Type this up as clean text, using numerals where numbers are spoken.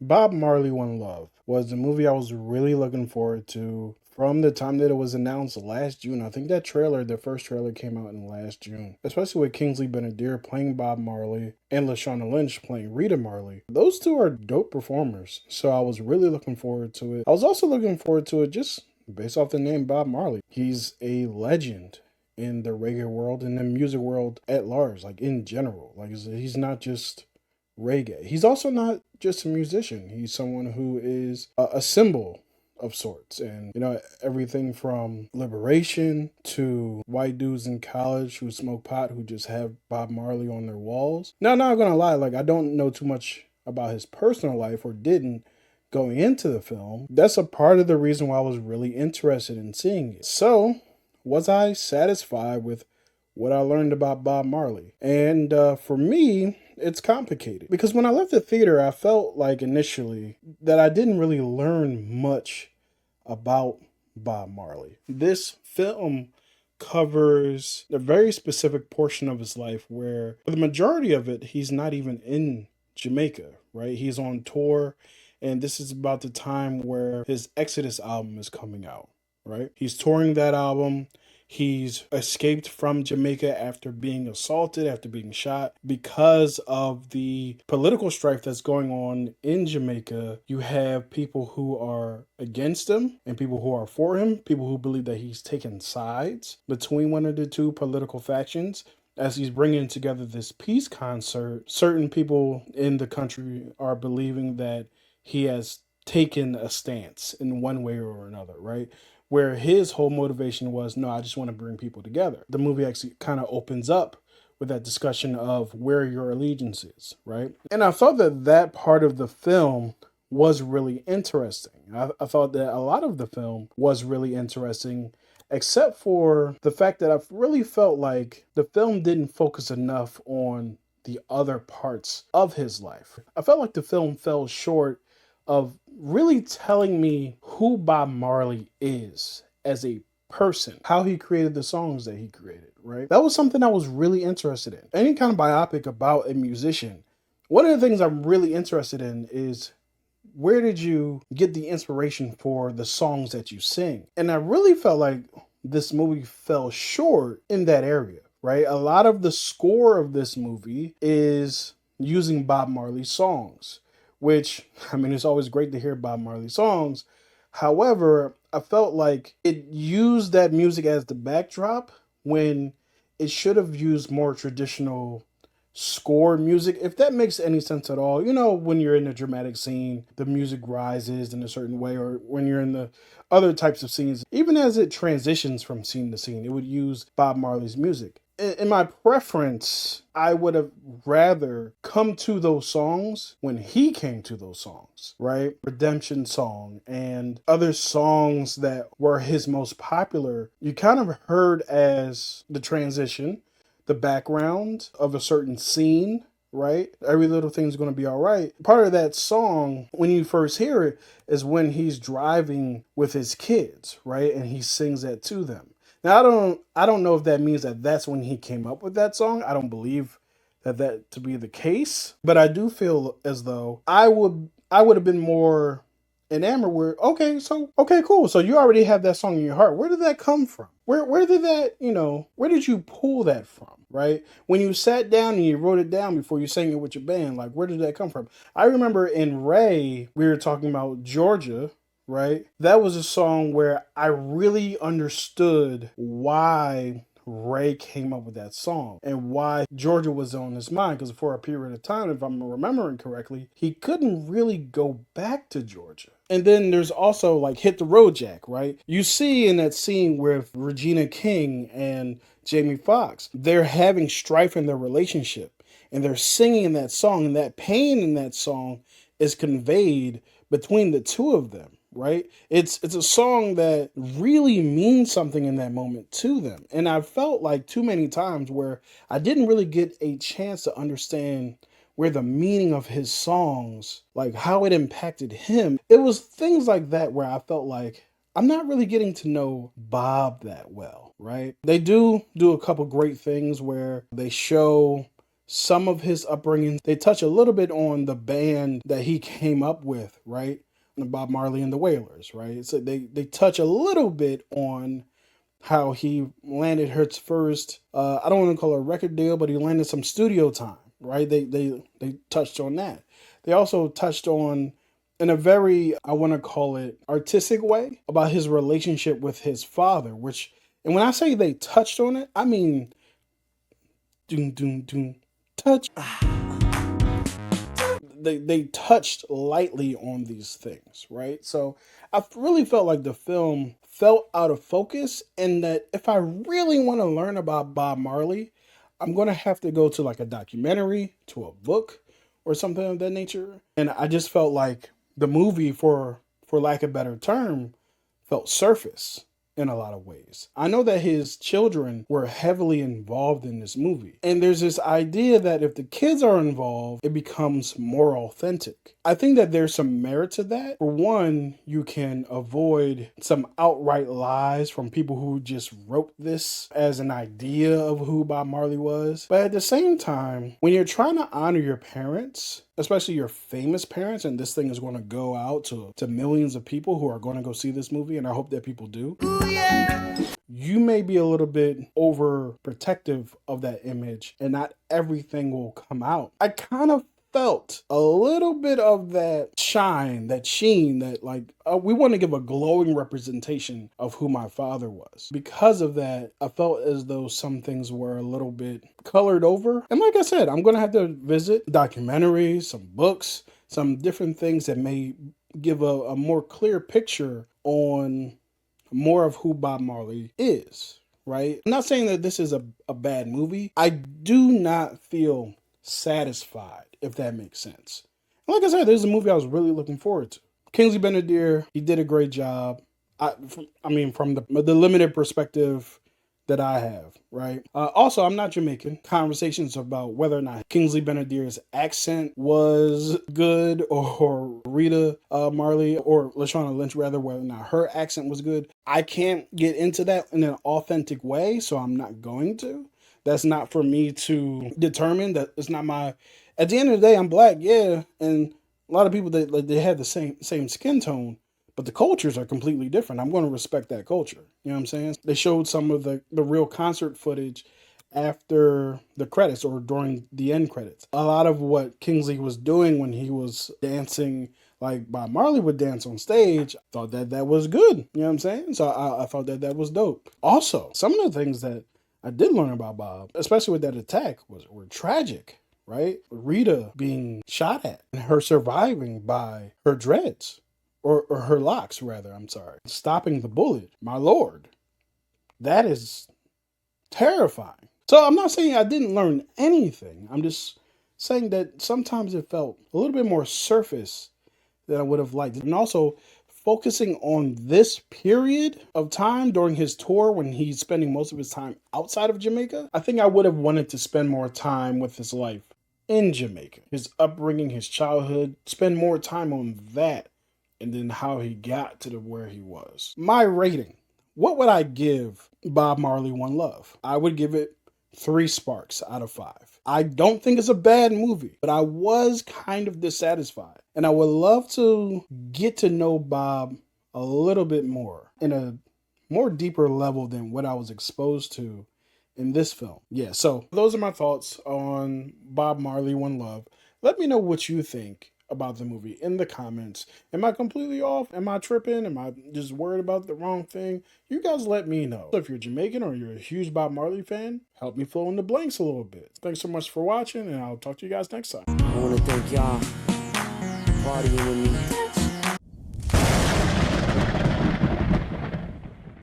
Bob Marley One Love was a movie I was really looking forward to from the time that it was announced last June. I think that trailer, the first trailer came out in last June, especially with Kingsley Ben-Adir playing Bob Marley and Lashana Lynch playing Rita Marley. Those two are dope performers, so I was really looking forward to it. I was also looking forward to it just based off the name Bob Marley. He's a legend in the reggae world and the music world at large, like in general. Like he's not just reggae. He's also not just a musician. He's someone who is a symbol of sorts. And, everything from liberation to white dudes in college who smoke pot who just have Bob Marley on their walls. Now, I'm not going to lie, like, I don't know too much about his personal life or didn't going into the film. That's a part of the reason why I was really interested in seeing it. So, was I satisfied with what I learned about Bob Marley? And for me, it's complicated because when I left the theater, I felt like initially that I didn't really learn much about Bob Marley. This film covers a very specific portion of his life where, for the majority of it, he's not even in Jamaica, right? He's on tour, and this is about the time where his Exodus album is coming out, right? He's touring that album. He's escaped from Jamaica after being assaulted, after being shot. Because of the political strife that's going on in Jamaica, you have people who are against him and people who are for him, people who believe that he's taken sides between one of the two political factions. As he's bringing together this peace concert, certain people in the country are believing that he has taken a stance in one way or another, right? Where his whole motivation was, no, I just want to bring people together. The movie actually kind of opens up with that discussion of where your allegiance is, right? And I thought that that part of the film was really interesting. I thought that a lot of the film was really interesting, except for the fact that I really felt like the film didn't focus enough on the other parts of his life. I felt like the film fell short of really telling me who Bob Marley is as a person, how he created the songs that he created, right? That was something I was really interested in. Any kind of biopic about a musician, one of the things I'm really interested in is where did you get the inspiration for the songs that you sing? And I really felt like this movie fell short in that area, right? A lot of the score of this movie is using Bob Marley songs, which, I mean, it's always great to hear Bob Marley songs. However, I felt like it used that music as the backdrop when it should have used more traditional score music, if that makes any sense at all. When you're in a dramatic scene, the music rises in a certain way, or when you're in the other types of scenes, even as it transitions from scene to scene, it would use Bob Marley's music. In my preference, I would have rather come to those songs when he came to those songs, right? Redemption Song and other songs that were his most popular, you kind of heard as the transition, the background of a certain scene, right? Every little thing's going to be all right. Part of that song, when you first hear it, is when he's driving with his kids, right? And he sings that to them. Now, I don't know if that means that that's when he came up with that song. I don't believe that to be the case, but I do feel as though I would have been more enamored where, okay, cool. So you already have that song in your heart. Where did that come from? Where did that, where did you pull that from, right? When you sat down and you wrote it down before you sang it with your band, like, where did that come from? I remember in Ray, we were talking about Georgia, right? That was a song where I really understood why Ray came up with that song and why Georgia was on his mind. Because for a period of time, if I'm remembering correctly, he couldn't really go back to Georgia. And then there's also like Hit the Road Jack, right? You see in that scene with Regina King and Jamie Foxx, they're having strife in their relationship and they're singing that song, and that pain in that song is conveyed between the two of them, right? It's a song that really means something in that moment to them. And I felt like too many times where I didn't really get a chance to understand where the meaning of his songs, like how it impacted him. It was things like that where I felt like I'm not really getting to know Bob that well, right? They do a couple great things where they show some of his upbringing. They touch a little bit on the band that he came up with, right? Bob Marley and the Wailers, right? So they touch a little bit on how he landed his first, I don't want to call it a record deal, but he landed some studio time, right? They touched on that. They also touched on, in a very, I want to call it artistic way, about his relationship with his father, which, and when I say they touched on it, I mean, doom, doom, doom, touch. They touched lightly on these things, right? So I really felt like the film felt out of focus, and that if I really want to learn about Bob Marley, I'm going to have to go to like a documentary, to a book, or something of that nature. And I just felt like the movie, for lack of a better term, felt surface in a lot of ways. I know that his children were heavily involved in this movie. And there's this idea that if the kids are involved, it becomes more authentic. I think that there's some merit to that. For one, you can avoid some outright lies from people who just wrote this as an idea of who Bob Marley was. But at the same time, when you're trying to honor your parents, especially your famous parents, and this thing is going to go out to millions of people who are going to go see this movie, and I hope that people do. Ooh, yeah. You may be a little bit overprotective of that image, and not everything will come out. I kind of felt a little bit of that shine, that sheen, that like, we want to give a glowing representation of who my father was. Because of that, I felt as though some things were a little bit colored over. And like I said, I'm going to have to visit documentaries, some books, some different things that may give a more clear picture on more of who Bob Marley is, right? I'm not saying that this is a bad movie. I do not feel satisfied, if that makes sense. And like I said, this is a movie I was really looking forward to. Kingsley Ben-Adir, he did a great job. I mean, from the limited perspective that I have, right? Also, I'm not Jamaican. Conversations about whether or not Kingsley Ben-Adir's accent was good, or Rita Marley, or Lashana Lynch, rather, whether or not her accent was good. I can't get into that in an authentic way, so I'm not going to. That's not for me to determine. That it's not my. At the end of the day, I'm black, yeah, and a lot of people that like, they have the same skin tone, but the cultures are completely different. I'm going to respect that culture. You know what I'm saying? They showed some of the real concert footage after the credits, or during the end credits. A lot of what Kingsley was doing when he was dancing, like Bob Marley would dance on stage, I thought that was good. You know what I'm saying? So I thought that was dope. Also, some of the things that I did learn about Bob, especially with that attack, were tragic, right? Rita being shot at and her surviving by her dreads, or her locks, rather, I'm sorry. Stopping the bullet, my lord. That is terrifying. So I'm not saying I didn't learn anything. I'm just saying that sometimes it felt a little bit more surface than I would have liked. And also, focusing on this period of time during his tour when he's spending most of his time outside of Jamaica, I think I would have wanted to spend more time with his life in Jamaica, his upbringing, his childhood, spend more time on that, and then how he got to where he was. My rating, what would I give Bob Marley One Love? I would give it 3 sparks out of 5. I don't think it's a bad movie, but I was kind of dissatisfied. And I would love to get to know Bob a little bit more, in a more deeper level than what I was exposed to in this film. Yeah, so those are my thoughts on Bob Marley One Love. Let me know what you think about the movie in the comments. Am I completely off? Am I tripping? Am I just worried about the wrong thing? You guys let me know. So if you're Jamaican or you're a huge Bob Marley fan, help me fill in the blanks a little bit. Thanks so much for watching, and I'll talk to you guys next time. I want to thank y'all for partying with me.